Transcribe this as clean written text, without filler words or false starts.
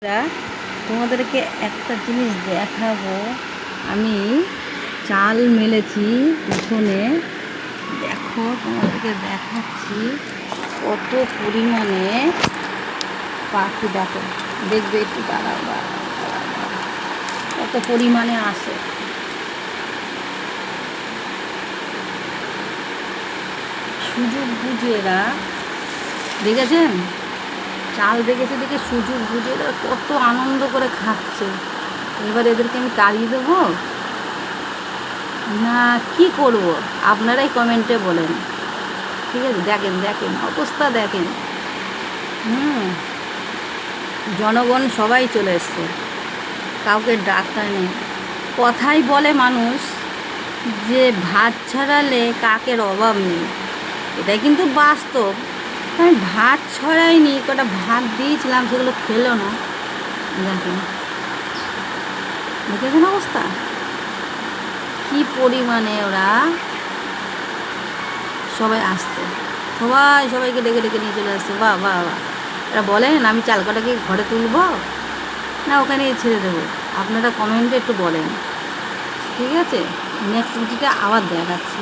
রা তোমাদেরকে একটা জিনিস দেখাবো। আমি চাল মেলেছি উঠোনে, দেখো তোমাদেরকে দেখাচ্ছি কত পরিমাণে পাখি। দেখো, দেখবে একটু দাঁড়াও, কত পরিমাণে আসে। সুযোগ বুঝে এরা, দেখেছেন, চাল দেখেছে দেখে সুযোগ বুঝে এরা কত আনন্দ করে খাচ্ছে। এবার এদেরকে আমি তাড়িয়ে দেবো না কি করব, আপনারাই কমেন্টে বলেন। ঠিক আছে, দেখেন দেখেন অবস্থা দেখেন। জনগণ সবাই চলে এসছে, কাউকে ডাক্তার নেই। কথাই বলে মানুষ যে ভাত ছড়ালে কাকের অভাব নেই, এটাই কিন্তু বাস্তব। আমি ভাত ছড়াইনি, কটা ভাত দিয়েছিলাম, সেগুলো খেলো না। দেখেন, দেখেছেন অবস্থা কি পরিমাণে ওরা সবাই আসছে, সবাইকে ডেকে ডেকে নিয়ে চলে আসছে। বাহ বাহ বাহ। এরা বলেন আমি চাল কটাকে ঘরে তুলবো না ওখানে ছেড়ে দেবো, আপনারা কমেন্টে একটু বলেন। ঠিক আছে, নেক্সট ভিডিওটা আবার দেখাচ্ছি।